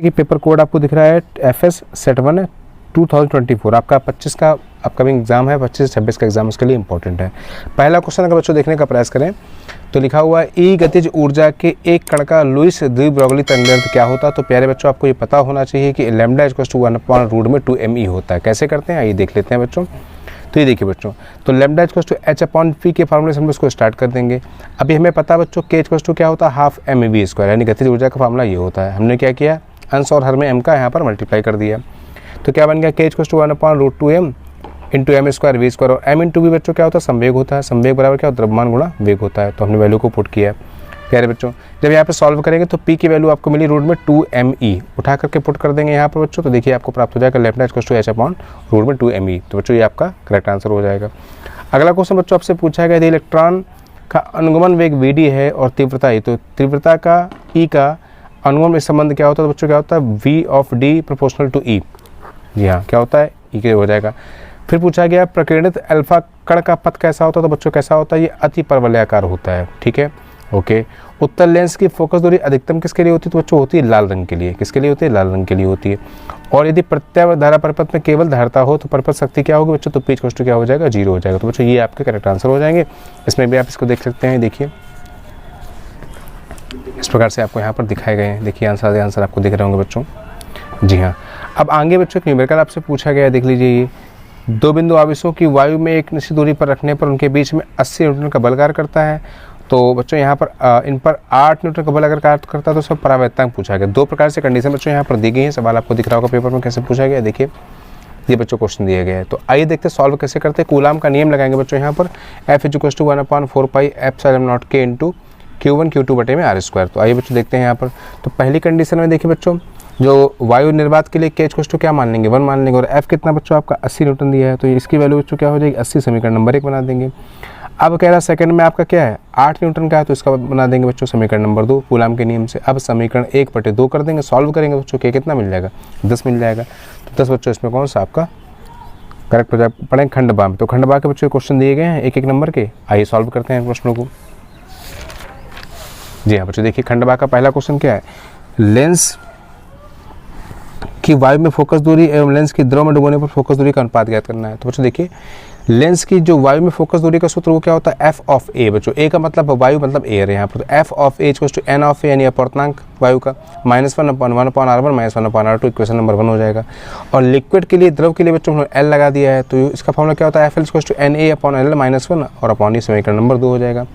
कि paper code आपको दिख रहा है FS सेट 1 है 2024। आपका 25 का अपकमिंग एग्जाम है, 25 से 26 का एग्जाम उसके लिए इंपॉर्टेंट है। पहला क्वेश्चन अगर बच्चों देखने का प्रयास करें तो लिखा हुआ है ई गतिज ऊर्जा के एक कण का लुईस द्विब्रोगली तरंगदैर्घ्य क्या होता है। तो प्यारे बच्चों आपको ये पता होना चाहिए कि लैम्डा इक्वल्स टू 1/रूट में 2me होता है। कैसे करते हैं आइए देख लेते हैं बच्चों। तो ये देखिए बच्चों, तो लैम्डा इक्वल्स टू h/p के फॉर्मूले से हम इसको स्टार्ट कर देंगे। अभी हमें पता बच्चों के इक्वल्स टू क्या होता है, हाफ mv², यानी गतिज ऊर्जा का फॉर्मूला ये होता है। हमने क्या किया, अंश और हर में m का यहाँ पर मल्टीप्लाई कर दिया। तो क्या बन गया, के equals to 1/√2m into m² v² और m इंटू v बच्चों क्या होता है, संवेग होता है। संवेग बराबर क्या होता है, द्रव्यमान गुणा वेग होता है। तो हमने वैल्यू को पुट किया। प्यारे बच्चों जब यहाँ पे सॉल्व करेंगे तो p की वैल्यू आपको मिली रूट में 2me, उठा करके पुट कर देंगे यहाँ पर बच्चों। तो देखिए आपको प्राप्त हो जाएगा लैम्डा इक्वल्स टू h/रूट में 2me। तो बच्चों ये आपका करेक्ट आंसर हो जाएगा। अगला क्वेश्चन बच्चों आपसे पूछा गया, यदि इलेक्ट्रॉन का अनुगमन वेग vd है और तीव्रता e, तो तीव्रता का e का अनुगमन में संबंध क्या होता है। तो बच्चों क्या होता है, v of d proportional to e। जी हाँ, क्या होता है, e के हो जाएगा। फिर पूछा गया प्रकीर्णित अल्फा कण का पथ कैसा होता है। तो बच्चों कैसा होता है, ये अति परवलयाकार होता है। ठीक है, ओके। उत्तल लेंस की फोकस दूरी अधिकतम किसके लिए होती है। तो बच्चों होती है लाल रंग के लिए। किसके लिए होती है, लाल रंग के लिए होती है। और यदि प्रत्यावर्त धारा परिपथ में केवल धारिता हो तो परिपथ शक्ति क्या होगी बच्चों, तो p इक्वल्स टू क्या हो जाएगा, 0 हो जाएगा। तो बच्चों ये आपके करेक्ट आंसर हो जाएंगे। इसमें भी आप इसको देख सकते हैं, देखिए इस प्रकार से आपको यहाँ पर दिखाए गए हैं। देखिए आंसर आपको दिख रहे होंगे बच्चों। जी हाँ, अब आगे बच्चों एक न्यूमेरिकल आपसे पूछा गया है, देख लीजिए। ये दो बिंदु आवेशों की वायु में एक निश्चित दूरी पर रखने पर उनके बीच में 80 न्यूटन का बल कार्य करता है। तो बच्चों यहाँ पर इन पर 8 न्यूटन का बल अगर कार्य करता है तो सब परावर्तनांक पूछा गया। दो प्रकार से कंडीशन बच्चों यहाँ पर दी गई है। सवाल आपको दिख रहा होगा पेपर में कैसे पूछा गया, देखिए ये बच्चों क्वेश्चन दिया गया है। तो आइए देखते हैं सॉल्व कैसे करते हैं। कूलाम का नियम लगाएंगे बच्चों यहाँ पर, F equals to 1/4πε0 into Q1 Q2 बटे में r²। तो आइए बच्चों देखते हैं यहाँ पर। तो पहली कंडीशन में देखिए बच्चों, जो वायु निर्वात के लिए के इक्वल्स टू क्या मान लेंगे, 1 मान लेंगे। और F कितना बच्चों आपका 80 न्यूटन दिया है, तो इसकी वैल्यू बच्चों क्या हो जाएगी, 80, समीकरण नंबर 1 बना देंगे। अब कह रहा सेकंड में आपका क्या है, 8 न्यूटन का है, तो इसका बना देंगे बच्चों समीकरण नंबर 2 कूलाम के नियम से। अब समीकरण 1/2 कर देंगे, सॉल्व करेंगे बच्चों, के कितना मिल जाएगा, 10 मिल जाएगा। तो 10 बच्चों इसमें कौन सा आपका करेक्ट हो जाएगा। पढ़ें खंडबा में, तो खंडबा के बच्चों क्वेश्चन दिए गए हैं एक नंबर के। आइए सॉल्व करते हैं प्रश्नों को। जी हाँ बच्चों, देखिए खंडबा का पहला क्वेश्चन क्या है, लेंस की वायु में फोकस दूरी एवं लेंस की द्रव में डुबोने पर फोकस दूरी का अनुपात ज्ञात करना है। तो बच्चों देखिए लेंस की जो वायु में फोकस दूरी का सूत्र वो क्या होता है, f ऑफ a। बच्चों a का मतलब वायु मतलब एयर है यहाँ पर। तो f of a equals to n of a, यानी अपवर्तनांक वायु का -1/1/r1 -1/r2, इक्वेशन नंबर 1 हो जाएगा। और लिक्विड के लिए, द्रव के लिए बच्चों l लगा दिया है, तो इसका फॉर्मूला क्या होता है, F इक्वल्स टू na/l -1 और अपॉन समीकरण नंबर 2 हो जाएगा।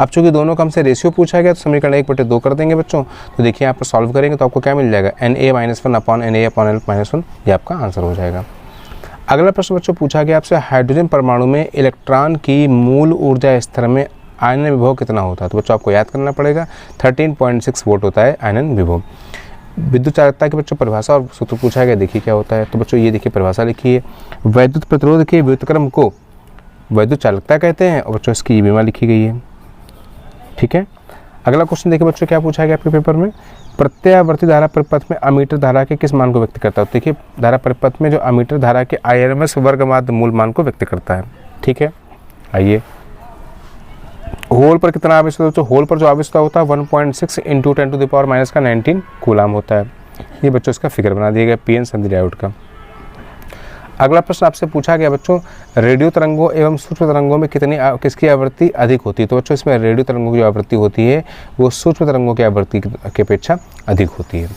अब चूंकि दोनों का हमसे रेशियो पूछा गया तो समीकरण 1/2 कर देंगे बच्चों। तो देखिए यहाँ पर सॉल्व करेंगे तो आपको क्या मिल जाएगा, na-1 अपॉन na/l -1, ये आपका आंसर हो जाएगा। अगला प्रश्न बच्चों पूछा गया आपसे, हाइड्रोजन परमाणु में इलेक्ट्रॉन की मूल ऊर्जा स्तर में आयनन विभव कितना होता है। तो बच्चों आपको याद करना पड़ेगा, 13.6 वोल्ट होता है आयनन विभव। विद्युत चालकता की बच्चों परिभाषा और सूत्र पूछा गया, देखिए क्या होता है। तो बच्चों ये देखिए परिभाषा लिखी है, वैद्युत प्रतिरोध के व्युत्क्रम को वैद्युत चालकता कहते हैं और बच्चों इसकी बीमा लिखी गई है। ठीक है, अगला क्वेश्चन देखिए बच्चों क्या पूछा गया आपके पेपर में, प्रत्यावर्ती धारा परिपथ में अमीटर धारा के किस मान को व्यक्त करता है। देखिए धारा परिपथ में जो अमीटर धारा के IRMS वर्ग माध्य मूल मान को व्यक्त करता है। ठीक है, आइए होल पर कितना आवेश होता है। होल पर जो आवेश होता है 1.6 इंटू 10⁻⁻⁻19 कूलाम होता है। ये बच्चों इसका फिगर बना दिया गया PN संधि डायोड का। अगला प्रश्न आपसे पूछा गया बच्चों, रेडियो तरंगों एवं सूक्ष्म तरंगों में किसकी आवृत्ति अधिक होती है। तो बच्चों इसमें रेडियो तरंगों की जो आवृत्ति होती है वो सूक्ष्म तरंगों की आवृत्ति की अपेक्षा अधिक होती है।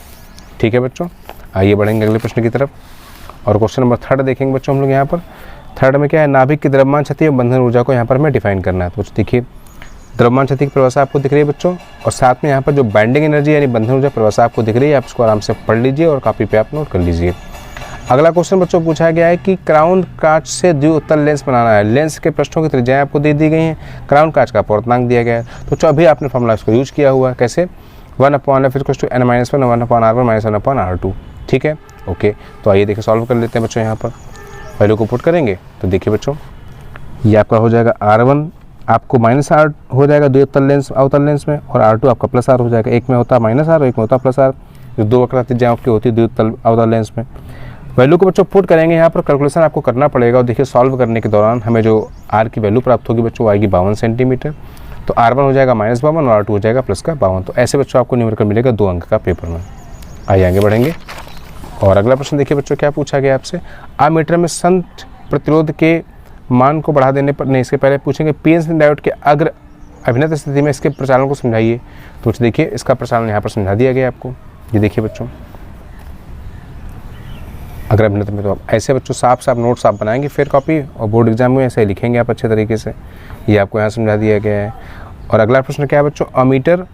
ठीक है बच्चों, आइए बढ़ेंगे अगले प्रश्न की तरफ। और क्वेश्चन नंबर 3 देखेंगे बच्चों हम लोग यहाँ पर। 3 में क्या है, नाभिक की द्रव्यमान क्षति एवं बंधन ऊर्जा को यहाँ पर हमें डिफाइन करना है। तो बच्चों देखिए द्रव्यमान क्षति की परिभाषा आपको दिख रही है बच्चों, और साथ में यहाँ पर जो बाइंडिंग एनर्जी यानी बंधन ऊर्जा परिभाषा आपको दिख रही है। आप इसको आराम से पढ़ लीजिए और कॉपी पे आप नोट कर लीजिए। अगला क्वेश्चन बच्चों पूछा गया है कि क्राउन कांच से द्विउत्तल लेंस बनाना है। लेंस के पृष्ठों की त्रिज्याएं आपको दे दी गई हैं, क्राउन कांच का अपवर्तनांक दिया गया है। तो जो अभी आपने फॉर्मूला इसको यूज किया हुआ है, कैसे, 1/f equals to n -1 1/r1 1/r2। ठीक है, ओके। तो आइए देखिए सॉल्व कर लेते हैं बच्चों। यहाँ पर वैल्यू को पुट करेंगे तो देखिए बच्चों ये आपका हो जाएगा R1 आपको -r हो जाएगा द्विउत्तल लेंस अवतल लेंस में, और R2 आपका +r हो जाएगा। एक में होता है -r, एक में होता है +r, जो दो वक्र त्रिज्याएं आपकी होती है द्विउत्तल अवतल लेंस में। वैल्यू को बच्चों पुट करेंगे, यहाँ पर कैलकुलेशन आपको करना पड़ेगा। और देखिए सॉल्व करने के दौरान हमें जो r की वैल्यू प्राप्त होगी बच्चों आएगी 52 सेंटीमीटर। तो R1 हो जाएगा -52 और R2 हो जाएगा +52। तो ऐसे बच्चों आपको न्यूमेरिकल मिलेगा 2 अंक का पेपर में। आइए आगे बढ़ेंगे। और अगला प्रश्न देखिए बच्चों, क्या पूछा गया आपसे, अमीटर में शंट प्रतिरोध के मान को बढ़ा देने पर, नहीं इसके पहले पूछेंगे पीएन डायोड के अग्र अभिनत स्थिति में इसके प्रचालन को समझाइए। तो देखिए इसका प्रचालन यहाँ पर समझा दिया गया आपको। ये देखिए बच्चों, अगर अभिनत में, तो आप ऐसे बच्चों साफ साफ नोट्स आप बनाएंगे फिर कॉपी, और बोर्ड एग्जाम में ऐसे लिखेंगे आप अच्छे तरीके से। ये आपको यहाँ समझा दिया गया है। और अगला प्रश्न क्या है बच्चों, अमीटर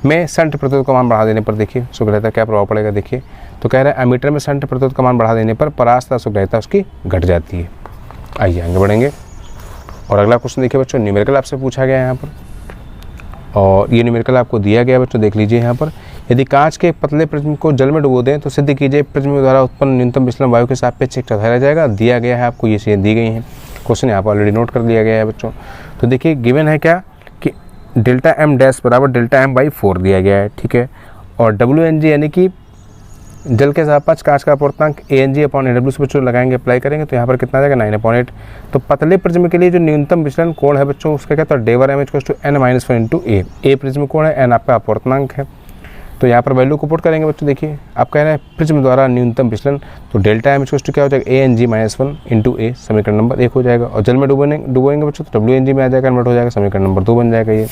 में शंट प्रतिरोध का मान बढ़ा देने पर देखिए सुग्रहता क्या प्रभाव पड़ेगा। देखिए तो कह रहा है अमीटर में शंट प्रतिरोध का मान बढ़ा देने पर परास्था सुग्रहता उसकी घट जाती है। आइए आगे बढ़ेंगे। और अगला क्वेश्चन देखिए बच्चों, न्यूमेरिकल आपसे पूछा गया है यहाँ पर, और ये न्यूमेरिकल आपको दिया गया है बच्चों, देख लीजिए यहाँ पर। यदि कांच के पतले प्रिज्म को जल में डुबो दें तो सिद्ध कीजिए प्रिज्म द्वारा उत्पन्न न्यूनतम विचलन वायु के सापेक्ष एक चौथाई रह जाएगा। दिया गया है आपको, ये चीज़ें दी गई हैं। क्वेश्चन यहाँ पर ऑलरेडी नोट कर लिया गया है बच्चों। तो देखिए गिवन है क्या कि डेल्टा एम डैश बराबर डेल्टा एम बाई 4 दिया गया है, ठीक है। और डब्ल्यू एन जी यानी कि जल के सापेक्ष कांच का अपूर्णांक A N G upon A W से बच्चों लगाएंगे, अप्लाई करेंगे तो यहाँ पर कितना आ जाएगा 9/8। तो पतले प्रिज्म के लिए जो न्यूनतम विचलन कोण है बच्चों उसका क्या, तो डेवर M equals to n - 1 into A. A prism कोण है, n आपका अपूर्णांक है। तो यहाँ पर वैल्यू को पुट करेंगे बच्चों। देखिए आप कह रहे हैं प्रिज्म द्वारा न्यूनतम विचलन, तो डेल्टा एम इक्वल्स टू क्या हो जाएगा, ए एन जी - 1 इंटू ए, समीकरण नंबर 1 हो जाएगा। और जल में डुबोएंगे बच्चों तो डब्ल्यू एन जी में आ जाएगा, कन्वर्ट हो जाएगा, समीकरण नंबर 2 बन जाएगा। ये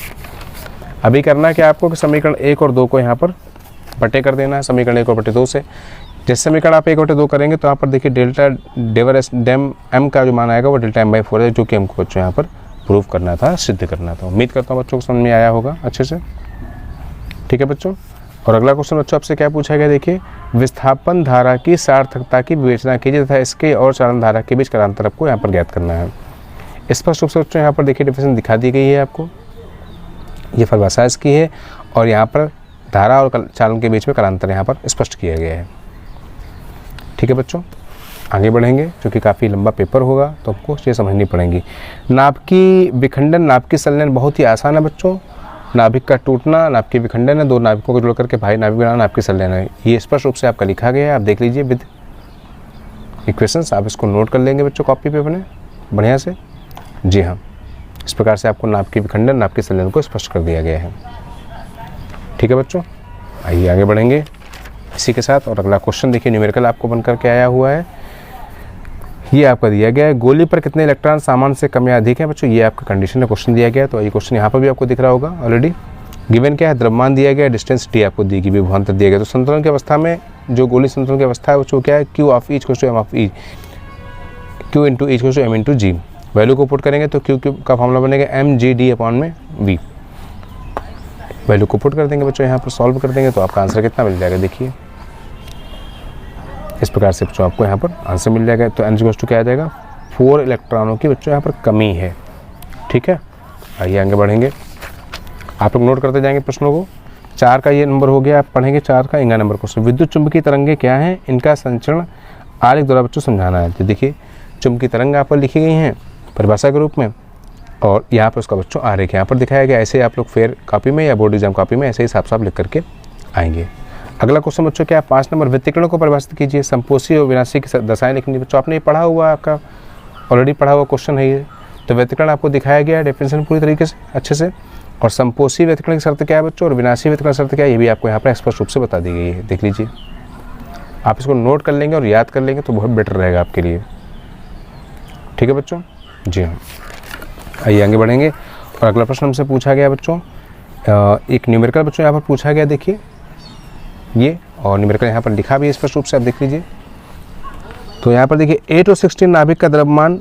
अभी करना है कि आपको कि समीकरण 1 और 2 को यहाँ पर बटे कर देना है, समीकरण 1 और बटे 2 से। जिस समीकरण आप 1 बटे 2 करेंगे तो यहाँ पर देखिए डेल्टा डेवर एस डेम एम का जो मान आएगा वो डेल्टा एम बाई 4 है, जो कि हमको बच्चों यहाँ पर प्रूव करना था, सिद्ध करना था। उम्मीद करता हूँ बच्चों को समझ में आया होगा अच्छे से, ठीक है बच्चों। और अगला क्वेश्चन बच्चों आपसे क्या पूछा गया, देखिए विस्थापन धारा की सार्थकता की विवेचना कीजिए तथा इसके और चालन धारा के बीच कालांतर आपको यहाँ पर ज्ञात करना है। स्पष्ट रूप से बच्चों यहाँ पर देखिए डेफिनेशन दिखा दी गई है आपको, ये परिभाषा इसकी है। और यहाँ पर धारा और चालन के बीच में कालांतर यहाँ पर स्पष्ट किया गया है, ठीक है बच्चों। आगे बढ़ेंगे, क्योंकि काफ़ी लंबा पेपर होगा तो आपको ये समझनी पड़ेंगी। नाभिकीय विखंडन, नाभिकीय संलयन बहुत ही आसान है बच्चों। नाभिक का टूटना, नाभिकीय विखंडन है, दो नाभिकों को जोड़ करके भाई नाभिक बनाना, नाभिकीय संलयन है। ये स्पष्ट रूप से आपका लिखा गया है, आप देख लीजिए विद इक्वेशंस। आप इसको नोट कर लेंगे बच्चों कॉपी पे अपने बढ़िया से। जी हाँ, इस प्रकार से आपको नाभिकीय विखंडन, नाभिकीय संलयन को स्पष्ट कर दिया गया है, ठीक है बच्चों। आइए आगे बढ़ेंगे इसी के साथ। और अगला क्वेश्चन देखिए न्यूमेरिकल आपको बनकर के आया हुआ है, ये आपका दिया गया है, गोली पर कितने इलेक्ट्रॉन सामान्य से कम या अधिक है बच्चों। ये आपका कंडीशन है, क्वेश्चन दिया गया है। तो ये क्वेश्चन यहाँ पर भी आपको दिख रहा होगा ऑलरेडी। गिवन क्या है, द्रव्यमान दिया गया है, डिस्टेंस टी आपको दी गई, विभवांतर दिया गया। तो संतुलन की अवस्था में जो गोली संतुलन की अवस्था है वो क्या है, Q of each equals to M of E, Q into each equals to M into G. Value को पुट करेंगे तो क्यू का फॉर्मूला बनेगा एम जी डी अपॉन में वी। वैल्यू को पुट कर देंगे बच्चों, यहाँ पर सॉल्व कर देंगे तो आपका आंसर कितना मिल जाएगा। देखिए इस प्रकार से बच्चों आपको यहाँ पर आंसर मिल जाएगा। तो एन टू क्या आ जाएगा, 4 इलेक्ट्रॉनों की बच्चों यहाँ पर कमी है, ठीक है। आइए आगे बढ़ेंगे, आप लोग नोट करते जाएंगे प्रश्नों को। 4 का ये नंबर हो गया, आप पढ़ेंगे 4 का इंगा नंबर क्वेश्चन। विद्युत चुंबकीय तरंगे क्या हैं, इनका संचरण आलेख द्वारा बच्चों समझाना है। तो देखिए चुंबकीय तरंग आप पर लिखी गई हैं परिभाषा के रूप में, और यहाँ पर उसका बच्चों आरेख यहाँ पर दिखाया गया। ऐसे आप लोग फेयर कॉपी में या बोर्ड एग्जाम कॉपी में ऐसे ही साफ साफ लिख करके आएंगे। अगला क्वेश्चन बच्चों क्या है, 5 नंबर, व्यतिकरणों को परिभाषित कीजिए। संपोषी और विनाशी की दशाएं लिखनी बच्चों, आपने ये पढ़ा हुआ, आपका ऑलरेडी पढ़ा हुआ क्वेश्चन है ये। तो व्यतिकरण आपको दिखाया गया है, डेफिनेशन पूरी तरीके से अच्छे से। और संपोषी व्यतिकरण की शर्त क्या है बच्चों, और विनाशी व्यतिकरण शर्त क्या है, ये भी आपको यहाँ पर स्पष्ट रूप से बता दी गई है। देख लीजिए, आप इसको नोट कर लेंगे और याद कर लेंगे तो बहुत बेटर रहेगा आपके लिए, ठीक है बच्चों। जी हाँ, आइए आगे बढ़ेंगे। और अगला प्रश्न हमसे पूछा गया बच्चों, एक न्यूमेरिकल बच्चों यहाँ पर पूछा गया, देखिए ये, और न्यूमेरिकल यहाँ पर लिखा भी है स्पष्ट रूप से, आप देख लीजिए। तो यहाँ पर देखिए 8 और 16 नाभिक का द्रव्यमान,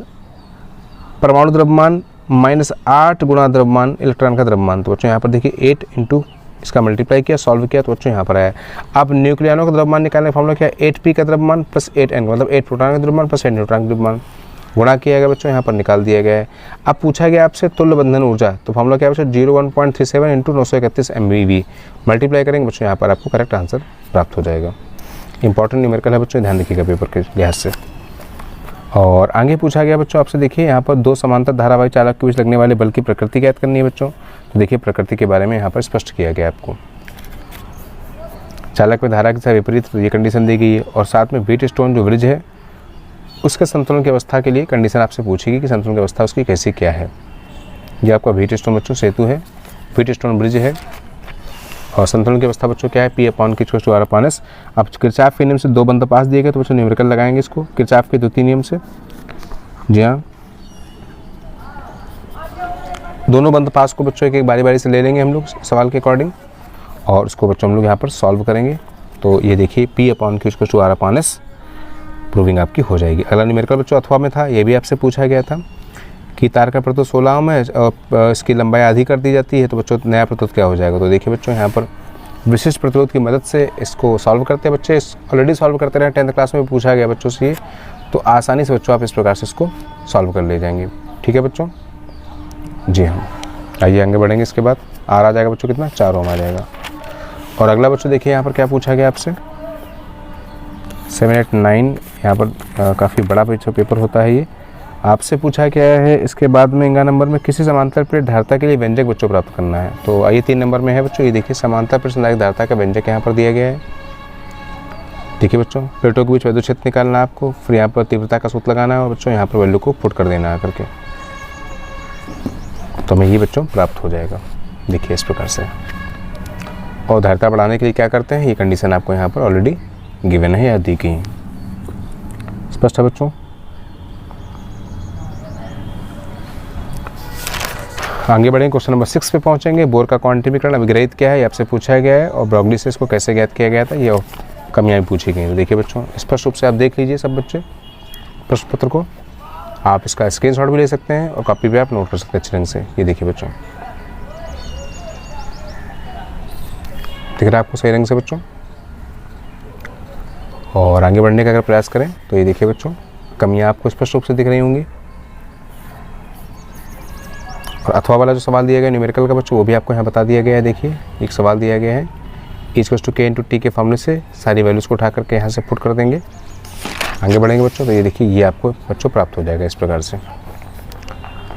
परमाणु द्रव्यमान -8 गुणा द्रव्यमान इलेक्ट्रॉन का द्रव्यमान। तो बच्चों यहाँ पर देखिए 8 इंटू इसका मल्टीप्लाई किया, सॉल्व किया तो बच्चों यहाँ पर आया। अब न्यूक्लियनों का द्रव्यमान निकालने का फॉर्मूला क्या है, 8p का द्रव्यमान प्लस 8n, मतलब 8 प्रोटॉन का द्रव्यमान प्लस 8 न्यूट्रॉन का द्रव्यमान, गुणा किया गया बच्चों, यहाँ पर निकाल दिया गया है। अब पूछा गया आपसे तुल्य बंधन ऊर्जा, तो फॉर्मूला क्या है बच्चों, 01.37 इंटू 931 MeV। मल्टीप्लाई करेंगे बच्चों, यहाँ पर आपको करेक्ट आंसर प्राप्त हो जाएगा। इंपॉर्टेंट न्यूमेरिकल है बच्चों, ध्यान रखिएगा पेपर के लिहाज से। और आगे पूछा गया बच्चों आपसे, देखिए यहाँ पर 2 समांतर धारावाही चालक के बीच लगने वाले बल की प्रकृति ज्ञात करनी है बच्चों। तो देखिए प्रकृति के बारे में यहाँ पर स्पष्ट किया गया आपको। चालक में धारा के साथ विपरीत ये कंडीशन दी गई है, और साथ में व्हीट स्टोन जो ब्रिज है उसके संतुलन की अवस्था के लिए कंडीशन आपसे पूछेगी कि संतुलन की अवस्था उसकी कैसी क्या है। ये आपका व्हीट स्टोन बच्चों सेतु है, व्हीट स्टोन ब्रिज है, और संतुलन की अवस्था बच्चों क्या है, P upon Q equals to R upon S। अब किरचॉफ के नियम से दो बंद पास दिए गए तो बच्चों न्यूमेरिकल लगाएंगे इसको किरचॉफ के द्वितीय नियम से। जी हाँ, दोनों बंद पास को बच्चों एक बारी बारी से ले लेंगे हम लोग सवाल के अकॉर्डिंग, और उसको बच्चों हम लोग यहाँ पर सॉल्व करेंगे। तो ये देखिए P upon Q equals to R upon S proving आपकी हो जाएगी। अगला न्यूमेरिकल बच्चों अथवा में था, ये भी आपसे पूछा गया था कि तार का प्रतुत 16 ओम है और इसकी लंबाई आधी कर दी जाती है, तो बच्चों नया प्रतुत क्या हो जाएगा। तो देखिए बच्चों यहाँ पर विशिष्ट प्रतिरोध की मदद से इसको सॉल्व करते हैं बच्चे, ऑलरेडी सॉल्व करते रहे 10th क्लास में पूछा गया बच्चों से ये, तो आसानी से बच्चों आप इस प्रकार से इसको सॉल्व कर ले जाएंगे। ठीक है बच्चों, जी हाँ, आइए आगे बढ़ेंगे। इसके बाद R आ जाएगा बच्चों कितना, 4 ओम आ जाएगा। और अगला बच्चों देखिए यहाँ पर क्या पूछा गया आपसे 7, 8, 9, यहाँ पर काफ़ी बड़ा पेपर होता है ये। आपसे पूछा गया है इसके बाद में 11 नंबर में किसी समांतर प्लेट धारिता के लिए व्यंजक बच्चों प्राप्त करना है। तो आइए 3 नंबर में है बच्चों, ये देखिए समांतर प्लेट संधारित्र धारिता का व्यंजक यहाँ पर दिया गया है। देखिए बच्चों प्लेटों के बीच वैद्युत क्षेत्र निकालना है आपको, फिर यहाँ पर तीव्रता का सूत्र लगाना है और बच्चों यहाँ पर वैल्यू को पुट कर देना है करके, तो हमें ये बच्चों प्राप्त हो जाएगा। देखिए इस प्रकार से। और धारिता बढ़ाने के लिए क्या करते हैं, ये कंडीशन आपको यहाँ पर ऑलरेडी गिवन है या दी गई है। स्पष्ट है बच्चों। आगे बढ़ेंगे, क्वेश्चन नंबर 6 पे पहुंचेंगे। बोर का क्वांटिमीकरण अभिग्रहित क्या है, ये आपसे पूछा गया है, और ब्रोगली से इसको कैसे ज्ञात किया गया था, ये कमियां भी पूछी गई। तो देखिए बच्चों स्पष्ट रूप से आप देख लीजिए सब बच्चे प्रश्न पत्र को, आप इसका स्क्रीनशॉट भी ले सकते हैं और कॉपी भी आप नोट कर सकते हैं अच्छे ढंग से। ये देखिए बच्चों, दिख रहा है आपको सही रंग से बच्चों। और आगे बढ़ने का अगर प्रयास करें तो ये देखिए बच्चों कमियां आपको स्पष्ट रूप से दिख रही होंगी। और अथवा वाला जो सवाल दिया गया न्यूमेरिकल का बच्चों, वो भी आपको यहाँ बता दिया गया है। देखिए एक सवाल दिया गया है, इक्वल्स टू K × T के फॉर्मूले से सारी वैल्यूज़ को उठा करके यहाँ से पुट कर देंगे। आगे बढ़ेंगे बच्चों, तो ये देखिए ये आपको बच्चों प्राप्त हो जाएगा इस प्रकार से।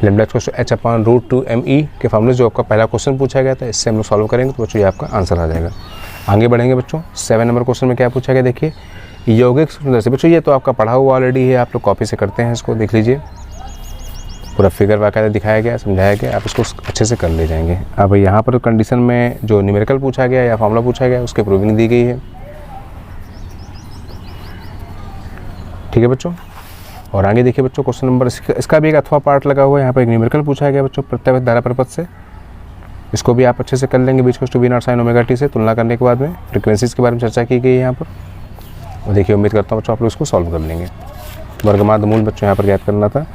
Lambda equals to H upon √2me के फॉर्मूले जो आपका पहला क्वेश्चन पूछा गया था, इससे हम लोग सॉल्व करेंगे तो बच्चों ये आपका आंसर आ जाएगा। आगे बढ़ेंगे बच्चों, 7 नंबर क्वेश्चन में क्या पूछा गया, देखिए यौगिक सूत्र से। बच्चों ये तो आपका पढ़ा हुआ ऑलरेडी है, आप लोग कॉपी से करते हैं इसको, देख लीजिए पूरा फिगर बाकायदा दिखाया गया, समझाया गया, आप इसको अच्छे से कर ले जाएंगे। अब यहाँ पर कंडीशन में जो न्यूमेरिकल पूछा गया या फॉर्मूला पूछा गया उसकी प्रूविंग दी गई है। ठीक है बच्चों। और आगे देखिए बच्चों क्वेश्चन नंबर, इसका भी एक अथवा पार्ट लगा हुआ है। यहाँ पर एक न्यूमेरिकल पूछा गया बच्चों प्रत्यावर्ती धारा परिपथ से, इसको भी आप अच्छे से कर लेंगे। बीच को V0 sin ω t से तुलना करने के बाद में फ्रिक्वेंसीज के बारे में चर्चा की गई है यहाँ पर। और देखिए उम्मीद करता हूँ बच्चों आप लोग इसको सॉल्व कर लेंगे। वर्गमाद मूल बच्चों यहाँ पर ज्ञात करना था,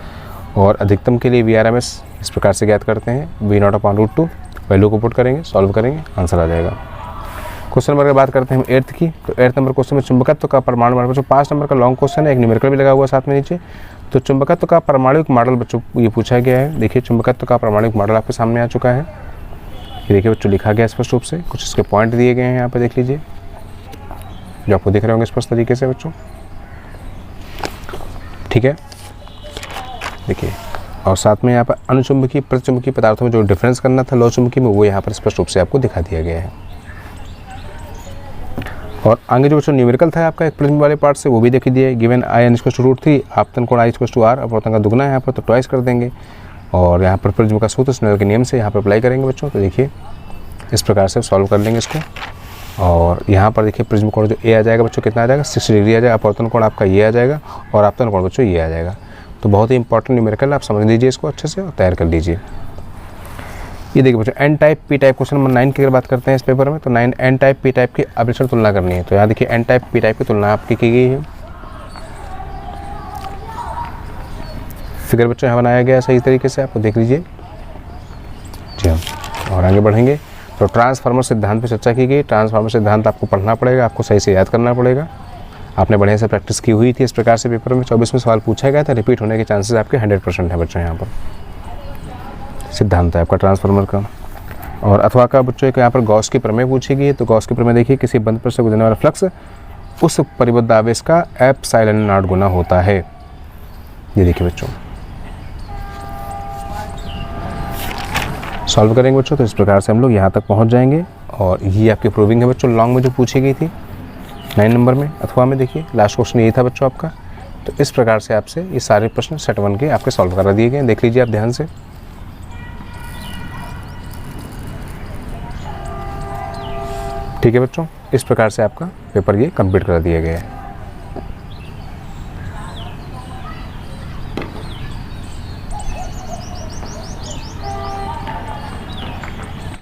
और अधिकतम के लिए VRMS इस प्रकार से ज्ञात करते हैं, V0 अपॉन √2 वैल्यू को पुट करेंगे, सॉल्व करेंगे, आंसर आ जाएगा। क्वेश्चन नंबर की बात करते हैं हम 8th की, तो 8th नंबर क्वेश्चन में चुंबकत्व का परमाणु मॉडल, 5 नंबर का लॉन्ग क्वेश्चन है, एक न्यूमेरिकल भी लगा हुआ साथ में नीचे। तो चुंबकत्व का परमाणुक मॉडल बच्चों ये पूछा गया है। देखिए चुंबकत्व का परमाणुक मॉडल आपके सामने आ चुका है, ये देखिए बच्चों लिखा गया स्पष्ट रूप से, कुछ इसके पॉइंट दिए गए हैं यहाँ पर देख लीजिए, जो आपको दिख रहे होंगे स्पष्ट तरीके से बच्चों। ठीक है, देखिए और साथ में यहाँ पर अनुचुंबकीय प्रतिचुंबकीय पदार्थों में जो डिफरेंस करना था लौ चुंबकीय में, वो यहाँ पर स्पष्ट रूप से आपको दिखा दिया गया है। और आगे जो बच्चों न्यूमेरिकल था आपका एक प्रतिबिंब वाले पार्ट से, वो भी देख लीजिए। गिवन I n = √3, आपतन कोण I = R, अपवर्तन का दुगना है यहाँ पर तो ट्वाइस कर देंगे। और यहाँ पर प्रिज्म का सूत्र स्नेल के नियम से यहाँ पर अप्लाई करेंगे बच्चों। तो देखिए इस प्रकार से सॉल्व कर लेंगे इसको। और यहाँ पर देखिए प्रिज्म कोण जो A आ जाएगा बच्चों कितना आ जाएगा, 60 डिग्री आ जाएगा। अपवर्तन कोण आपका ये आ जाएगा और आपतन कोण बच्चों ये आ जाएगा। तो बहुत ही इंपॉर्टेंट न्यूमेरिकल, आप समझ लीजिए इसको अच्छे से और तैयार कर लीजिए। ये देखिए बच्चों N type P type question number 9 की अगर बात करते हैं इस पेपर में, तो N टाइप P टाइप की अभिलक्षण तुलना करनी है। तो यहाँ देखिए N टाइप P टाइप की तुलना आपकी की गई है। फिगर बच्चों यहाँ बनाया गया है सही तरीके से, आपको देख लीजिए जी हाँ। और आगे बढ़ेंगे तो ट्रांसफार्मर सिद्धांत पर चर्चा की गई। ट्रांसफार्मर सिद्धांत आपको पढ़ना पड़ेगा, आपको सही से याद करना पड़ेगा। आपने बढ़िया से प्रैक्टिस की हुई थी। इस प्रकार से पेपर में 24 में सवाल पूछा गया था, रिपीट होने के चांसेस आपके 100% है बच्चों। यहाँ पर सिद्धांत है आपका ट्रांसफार्मर का। और अथवा का बच्चों एक यहाँ पर गॉस की प्रमेय पूछी गई है। तो गॉस की प्रमेय देखिए, किसी बंद पर से गुजरने वाला फ्लक्स उस परिबद्ध आवेश का ε0 गुना होता है। ये देखिए बच्चों सॉल्व करेंगे बच्चों। तो इस प्रकार से हम लोग यहाँ तक पहुँच जाएंगे। और ये आपकी प्रूविंग है बच्चों लॉन्ग में जो पूछी गई थी 9 नंबर में अथवा में। देखिए लास्ट क्वेश्चन यही था बच्चों आपका। तो इस प्रकार से आपसे ये सारे प्रश्न सेट 1 के आपके सॉल्व करा दिए गए। देख लीजिए आप ध्यान से। ठीक है बच्चों, इस प्रकार से आपका पेपर ये कंप्लीट कर दिया गया है।